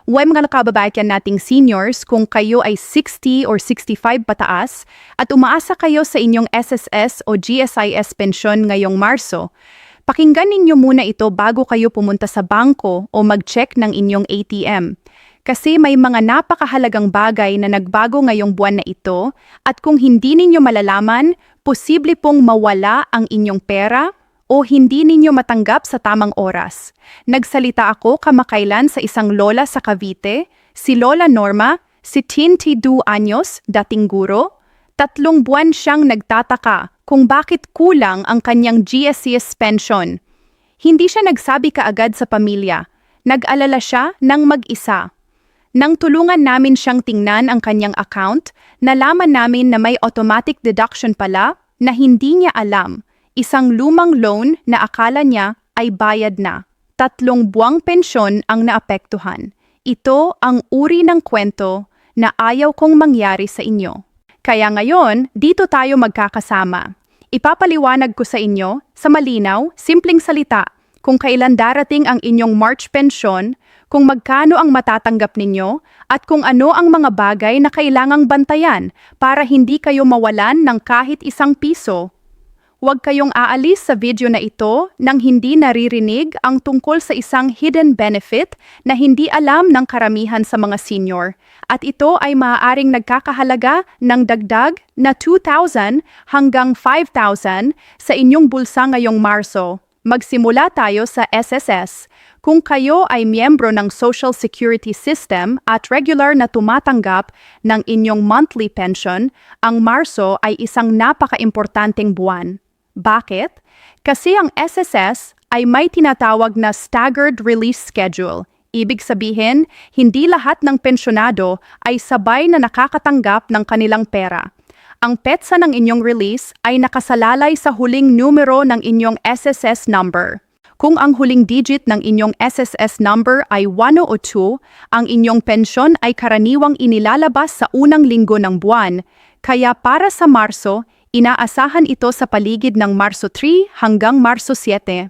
Mga kababayan nating seniors, kung kayo ay 60 or 65 pataas at umaasa kayo sa inyong SSS o GSIS pensyon ngayong Marso, pakinggan ninyo muna ito bago kayo pumunta sa bangko o mag-check ng inyong ATM. Kasi may mga napakahalagang bagay na nagbago ngayong buwan na ito at kung hindi ninyo malalaman, posible pong mawala ang inyong pera o hindi ninyo matanggap sa tamang oras. Nagsalita ako kamakailan sa isang lola sa Cavite, si Lola Norma, 72 anyos, dating guro. 3 buwan siyang nagtataka kung bakit kulang ang kanyang GSIS pension. Hindi siya nagsabi kaagad sa pamilya. Nag-alala siya ng mag-isa. Nang tulungan namin siyang tingnan ang kanyang account, nalaman namin na may automatic deduction pala na hindi niya alam. Isang lumang loan na akala niya ay bayad na. 3 buwang pensyon ang naapektuhan. Ito ang uri ng kwento na ayaw kong mangyari sa inyo. Kaya ngayon, dito tayo magkakasama. Ipapaliwanag ko sa inyo, sa malinaw, simpleng salita, kung kailan darating ang inyong March pensyon, kung magkano ang matatanggap ninyo, at kung ano ang mga bagay na kailangang bantayan para hindi kayo mawalan ng kahit isang piso. Huwag kayong aalis sa video na ito nang hindi naririnig ang tungkol sa isang hidden benefit na hindi alam ng karamihan sa mga senior. At ito ay maaaring nagkakahalaga ng dagdag na 2,000 hanggang 5,000 sa inyong bulsa ngayong Marso. Magsimula tayo sa SSS. Kung kayo ay miyembro ng Social Security System at regular na tumatanggap ng inyong monthly pension, ang Marso ay isang napaka-importanteng buwan. Bakit? Kasi ang SSS ay may tinatawag na staggered release schedule. Ibig sabihin, hindi lahat ng pensyonado ay sabay na nakakatanggap ng kanilang pera. Ang petsa ng inyong release ay nakasalalay sa huling numero ng inyong SSS number. Kung ang huling digit ng inyong SSS number ay 1 o 2, ang inyong pensyon ay karaniwang inilalabas sa unang linggo ng buwan. Kaya para sa Marso, inaasahan ito sa paligid ng Marso 3 hanggang Marso 7.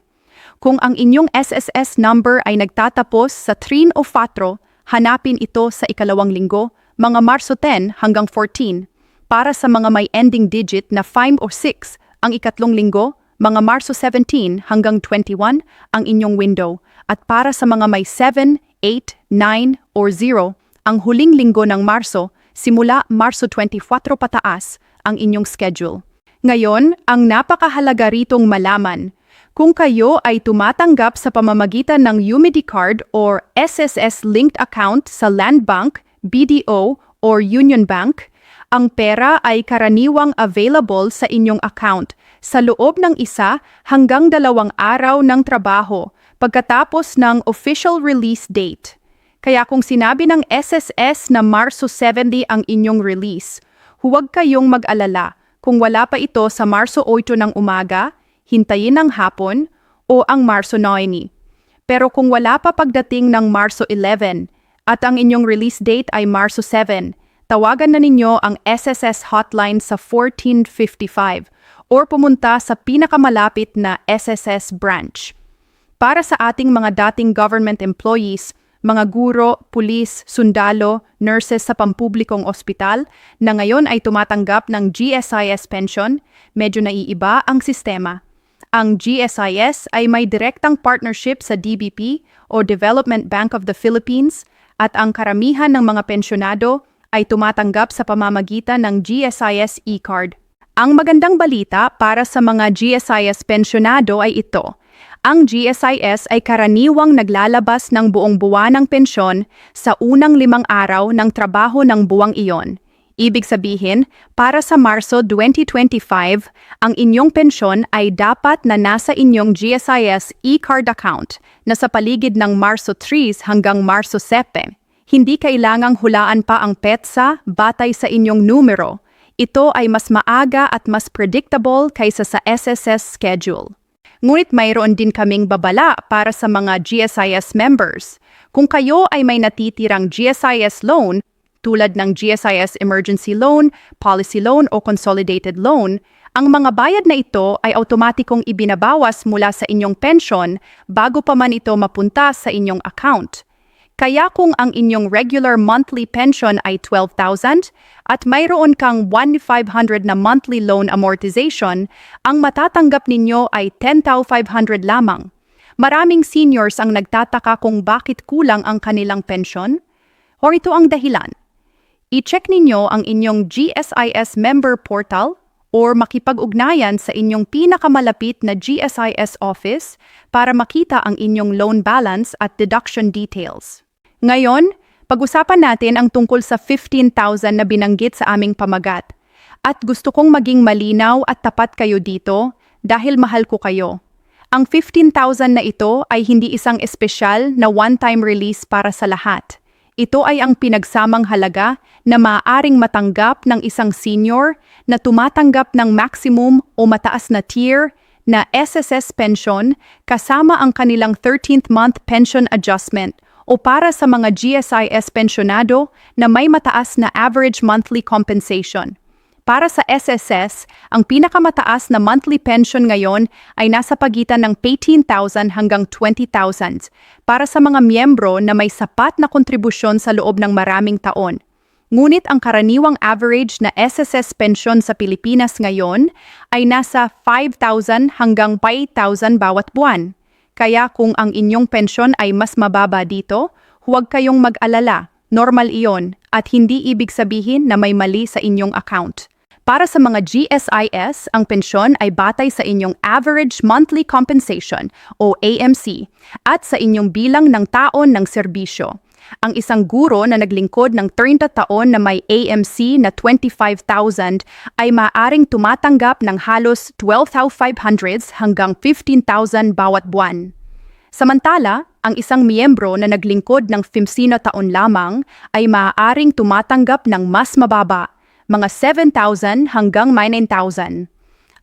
Kung ang inyong SSS number ay nagtatapos sa 3 o 4, hanapin ito sa ikalawang linggo, mga Marso 10 hanggang 14. Para sa mga may ending digit na 5 o 6, ang ikatlong linggo, mga Marso 17 hanggang 21 ang inyong window. At para sa mga may 7, 8, 9 or 0, ang huling linggo ng Marso, simula Marso 24 pataas, ang inyong schedule. Ngayon, ang napakahalaga ritong malaman, kung kayo ay tumatanggap sa pamamagitan ng UMIDI card or SSS-linked account sa Land Bank, BDO or Union Bank, ang pera ay karaniwang available sa inyong account sa loob ng 1 hanggang 2 araw ng trabaho pagkatapos ng official release date. Kaya kung sinabi ng SSS na Marso 70 ang inyong release, huwag kayong mag-alala kung wala pa ito sa Marso 8 ng umaga, hintayin ng hapon, o ang Marso 9. Pero kung wala pa pagdating ng Marso 11 at ang inyong release date ay Marso 7, tawagan na ninyo ang SSS hotline sa 1455 or pumunta sa pinakamalapit na SSS branch. Para sa ating mga dating government employees, mga guro, pulis, sundalo, nurses sa pampublikong ospital na ngayon ay tumatanggap ng GSIS pension, medyo naiiba ang sistema. Ang GSIS ay may direktang partnership sa DBP o Development Bank of the Philippines at ang karamihan ng mga pensyonado ay tumatanggap sa pamamagitan ng GSIS e-card. Ang magandang balita para sa mga GSIS pensyonado ay ito. Ang GSIS ay karaniwang naglalabas ng buong buwan ng pensyon sa unang 5 araw ng trabaho ng buwang iyon. Ibig sabihin, para sa Marso 2025, ang inyong pensyon ay dapat na nasa inyong GSIS e-card account na sa paligid ng Marso 3 hanggang Marso 7. Hindi kailangang hulaan pa ang petsa batay sa inyong numero. Ito ay mas maaga at mas predictable kaysa sa SSS schedule. Ngunit mayroon din kaming babala para sa mga GSIS members. Kung kayo ay may natitirang GSIS loan, tulad ng GSIS Emergency Loan, Policy Loan o Consolidated Loan, ang mga bayad na ito ay automatikong ibinabawas mula sa inyong pensyon bago pa man ito mapunta sa inyong account. Kaya kung ang inyong regular monthly pension ay 12,000 at mayroon kang 1,500 na monthly loan amortization, ang matatanggap ninyo ay 10,500 lamang. Maraming seniors ang nagtataka kung bakit kulang ang kanilang pensyon. O ito ang dahilan. I-check ninyo ang inyong GSIS member portal or makipag-ugnayan sa inyong pinakamalapit na GSIS office para makita ang inyong loan balance at deduction details. Ngayon, pag-usapan natin ang tungkol sa 15,000 na binanggit sa aming pamagat. At gusto kong maging malinaw at tapat kayo dito dahil mahal ko kayo. Ang 15,000 na ito ay hindi isang espesyal na one-time release para sa lahat. Ito ay ang pinagsamang halaga na maaaring matanggap ng isang senior na tumatanggap ng maximum o mataas na tier na SSS pension kasama ang kanilang 13th month pension adjustment o para sa mga GSIS pensionado na may mataas na average monthly compensation. Para sa SSS, ang pinakamataas na monthly pension ngayon ay nasa pagitan ng 18,000 hanggang 20,000 para sa mga miyembro na may sapat na kontribusyon sa loob ng maraming taon. Ngunit ang karaniwang average na SSS pension sa Pilipinas ngayon ay nasa 5,000 hanggang 5,000 bawat buwan. Kaya kung ang inyong pensyon ay mas mababa dito, huwag kayong mag-alala, normal iyon at hindi ibig sabihin na may mali sa inyong account. Para sa mga GSIS, ang pensyon ay batay sa inyong average monthly compensation o AMC at sa inyong bilang ng taon ng serbisyo. Ang isang guro na naglingkod ng 30 taon na may AMC na 25,000 ay maaring tumatanggap ng halos 12,500 hanggang 15,000 bawat buwan. Samantala, ang isang miyembro na naglingkod ng 15 taon lamang ay maaaring tumatanggap ng mas mababa, mga 7,000 hanggang 9,000.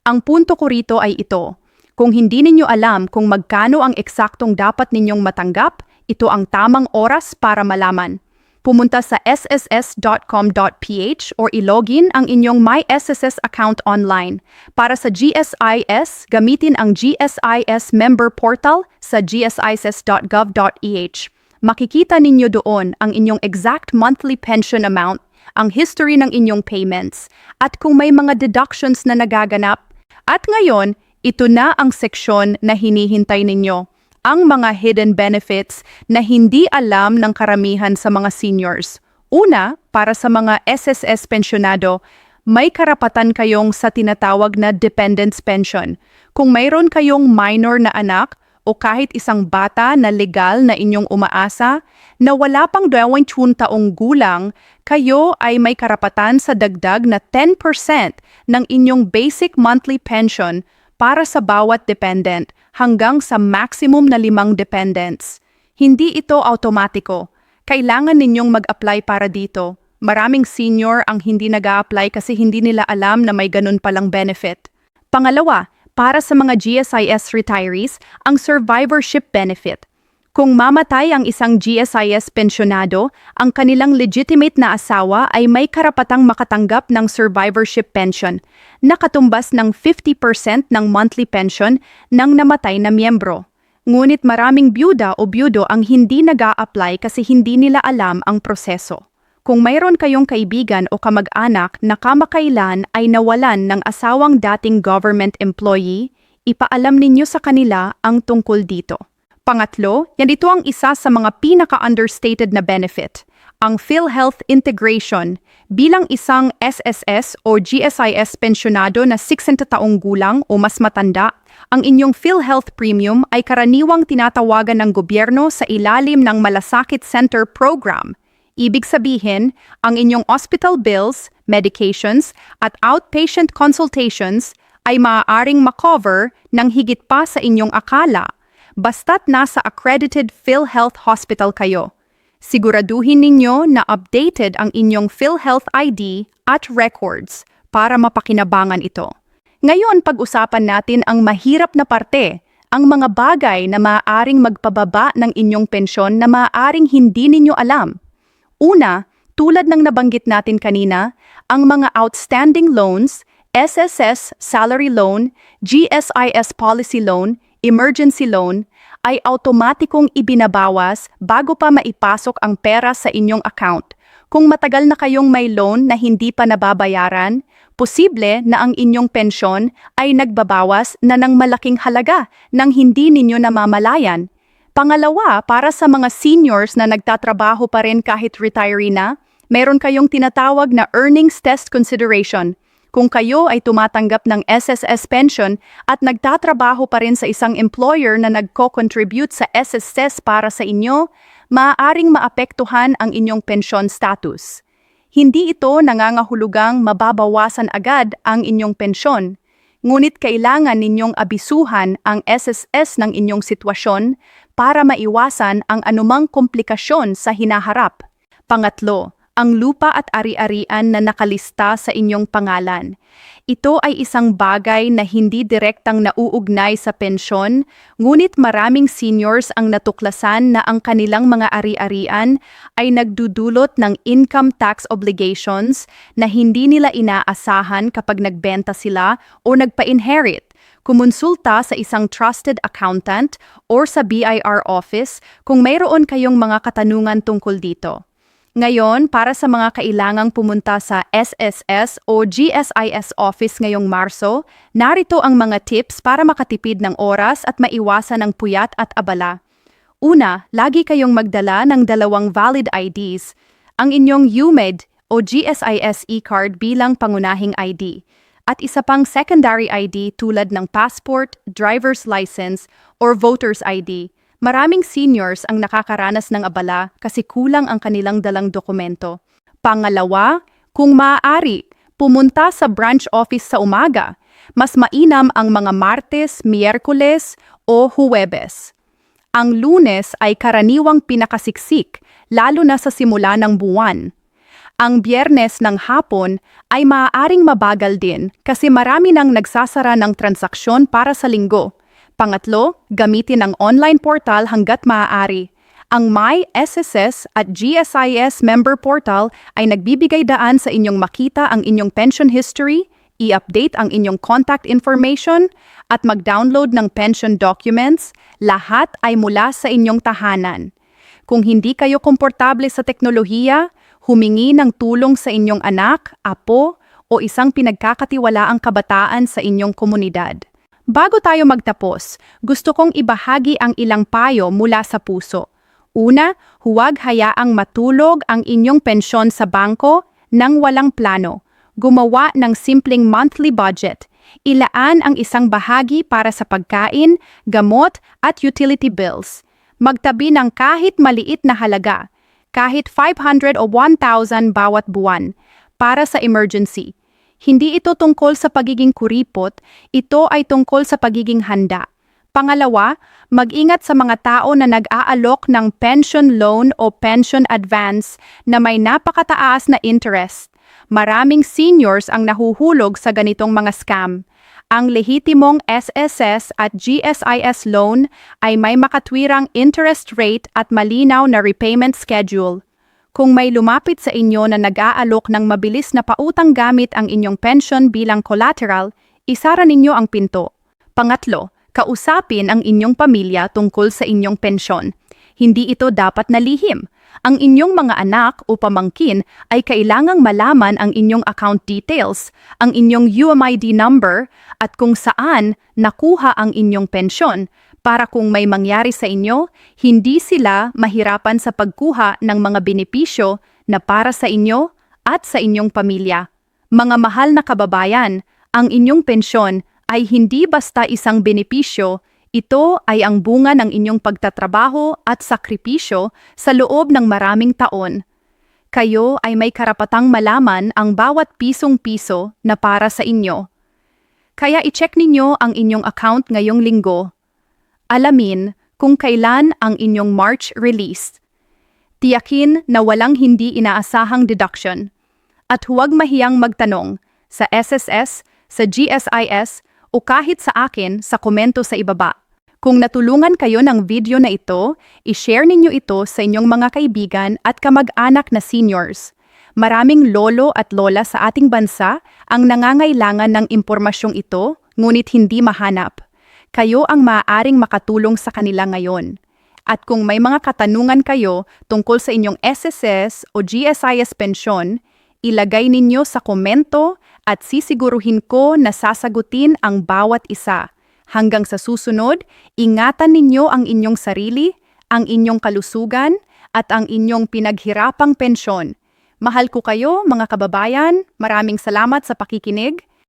Ang punto ko rito ay ito. Kung hindi ninyo alam kung magkano ang eksaktong dapat ninyong matanggap, ito ang tamang oras para malaman. Pumunta sa sss.com.ph or ilogin ang inyong My SSS account online. Para sa GSIS, gamitin ang GSIS member portal sa gsis.gov.ph. Makikita ninyo doon ang inyong exact monthly pension amount, ang history ng inyong payments, at kung may mga deductions na nagaganap. At ngayon, ito na ang seksyon na hinihintay ninyo, ang mga hidden benefits na hindi alam ng karamihan sa mga seniors. Una, para sa mga SSS pensionado, may karapatan kayong sa tinatawag na dependents pension. Kung mayroon kayong minor na anak, o kahit isang bata na legal na inyong umaasa na wala pang 21 taong gulang, kayo ay may karapatan sa dagdag na 10% ng inyong basic monthly pension para sa bawat dependent hanggang sa maximum na 5 dependents. Hindi ito automatiko. Kailangan ninyong mag-apply para dito. Maraming senior ang hindi nag-a-apply kasi hindi nila alam na may ganun palang benefit. Pangalawa, para sa mga GSIS retirees, ang survivorship benefit. Kung mamatay ang isang GSIS pensionado, ang kanilang legitimate na asawa ay may karapatang makatanggap ng survivorship pension, na katumbas ng 50% ng monthly pension ng namatay na miyembro. Ngunit maraming byuda o byudo ang hindi nag-a-apply kasi hindi nila alam ang proseso. Kung mayroon kayong kaibigan o kamag-anak na kamakailan ay nawalan ng asawang dating government employee, ipaalam ninyo sa kanila ang tungkol dito. Pangatlo, yan ito ang isa sa mga pinaka-understated na benefit, ang PhilHealth integration. Bilang isang SSS o GSIS pensionado na 60 taong gulang o mas matanda, ang inyong PhilHealth premium ay karaniwang tinatawagan ng gobyerno sa ilalim ng Malasakit Center Program. Ibig sabihin, ang inyong hospital bills, medications, at outpatient consultations ay maaaring makover ng higit pa sa inyong akala, basta't nasa accredited PhilHealth hospital kayo. Siguraduhin ninyo na updated ang inyong PhilHealth ID at records para mapakinabangan ito. Ngayon, pag-usapan natin ang mahirap na parte, ang mga bagay na maaaring magpababa ng inyong pensyon na maaaring hindi ninyo alam. Una, tulad ng nabanggit natin kanina, ang mga outstanding loans, SSS salary loan, GSIS policy loan, emergency loan, ay automatikong ibinabawas bago pa maipasok ang pera sa inyong account. Kung matagal na kayong may loan na hindi pa nababayaran, posible na ang inyong pensyon ay nagbabawas na ng malaking halaga nang hindi ninyo namamalayan. Pangalawa, para sa mga seniors na nagtatrabaho pa rin kahit retiree na, meron kayong tinatawag na earnings test consideration. Kung kayo ay tumatanggap ng SSS pension at nagtatrabaho pa rin sa isang employer na nagko-contribute sa SSS para sa inyo, maaaring maapektuhan ang inyong pension status. Hindi ito nangangahulugang mababawasan agad ang inyong pensyon, ngunit kailangan ninyong abisuhan ang SSS ng inyong sitwasyon para maiwasan ang anumang komplikasyon sa hinaharap. Pangatlo, ang lupa at ari-arian na nakalista sa inyong pangalan. Ito ay isang bagay na hindi direktang nauugnay sa pensyon, ngunit maraming seniors ang natuklasan na ang kanilang mga ari-arian ay nagdudulot ng income tax obligations na hindi nila inaasahan kapag nagbenta sila o nagpa-inherit. Kumonsulta sa isang trusted accountant or sa BIR office kung mayroon kayong mga katanungan tungkol dito. Ngayon, para sa mga kailangang pumunta sa SSS o GSIS office ngayong Marso, narito ang mga tips para makatipid ng oras at maiwasan ang puyat at abala. Una, lagi kayong magdala ng 2 valid IDs, ang inyong UMED o GSIS e-card bilang pangunahing ID, at isa pang secondary ID tulad ng passport, driver's license, or voter's ID. Maraming seniors ang nakakaranas ng abala kasi kulang ang kanilang dalang dokumento. Pangalawa, kung maaari, pumunta sa branch office sa umaga. Mas mainam ang mga Martes, Miyerkules o Huwebes. Ang Lunes ay karaniwang pinakasiksik, lalo na sa simula ng buwan. Ang Biyernes ng hapon ay maaaring mabagal din kasi marami nang nagsasara ng transaksyon para sa linggo. Pangatlo, gamitin ang online portal hanggat maaari. Ang My SSS at GSIS member portal ay nagbibigay daan sa inyong makita ang inyong pension history, i-update ang inyong contact information, at mag-download ng pension documents, lahat ay mula sa inyong tahanan. Kung hindi kayo komportable sa teknolohiya, humingi ng tulong sa inyong anak, apo, o isang pinagkakatiwalaang kabataan sa inyong komunidad. Bago tayo magtapos, gusto kong ibahagi ang ilang payo mula sa puso. Una, huwag hayaang matulog ang inyong pensyon sa bangko nang walang plano. Gumawa ng simpleng monthly budget. Ilaan ang isang bahagi para sa pagkain, gamot, at utility bills. Magtabi ng kahit maliit na halaga, kahit 500 o 1,000 bawat buwan, para sa emergency. Hindi ito tungkol sa pagiging kuripot, ito ay tungkol sa pagiging handa. Pangalawa, mag-ingat sa mga tao na nag-aalok ng pension loan o pension advance na may napakataas na interest. Maraming seniors ang nahuhulog sa ganitong mga scam. Ang lehitimong SSS at GSIS loan ay may makatwirang interest rate at malinaw na repayment schedule. Kung may lumapit sa inyo na nag-aalok ng mabilis na pautang gamit ang inyong pension bilang collateral, isara ninyo ang pinto. Pangatlo, kausapin ang inyong pamilya tungkol sa inyong pensyon. Hindi ito dapat na lihim. Ang inyong mga anak o pamangkin ay kailangang malaman ang inyong account details, ang inyong UMID number, at kung saan nakuha ang inyong pensyon, para kung may mangyari sa inyo, hindi sila mahirapan sa pagkuha ng mga benepisyo na para sa inyo at sa inyong pamilya. Mga mahal na kababayan, ang inyong pensyon ay hindi basta isang benepisyo, ito ay ang bunga ng inyong pagtatrabaho at sakripisyo sa loob ng maraming taon. Kayo ay may karapatang malaman ang bawat pisong-piso na para sa inyo. Kaya i-check ninyo ang inyong account ngayong linggo. Alamin kung kailan ang inyong March release. Tiyakin na walang hindi inaasahang deduction. At huwag mahiyang magtanong sa SSS, sa GSIS, o kahit sa akin sa komento sa ibaba. Kung natulungan kayo ng video na ito, i-share ninyo ito sa inyong mga kaibigan at kamag-anak na seniors. Maraming lolo at lola sa ating bansa ang nangangailangan ng impormasyong ito, ngunit hindi mahanap. Kayo ang maaaring makatulong sa kanila ngayon. At kung may mga katanungan kayo tungkol sa inyong SSS o GSIS pensyon, ilagay ninyo sa komento at sisiguruhin ko na sasagutin ang bawat isa. Hanggang sa susunod, ingatan ninyo ang inyong sarili, ang inyong kalusugan, at ang inyong pinaghirapang pensyon. Mahal ko kayo, mga kababayan. Maraming salamat sa pakikinig.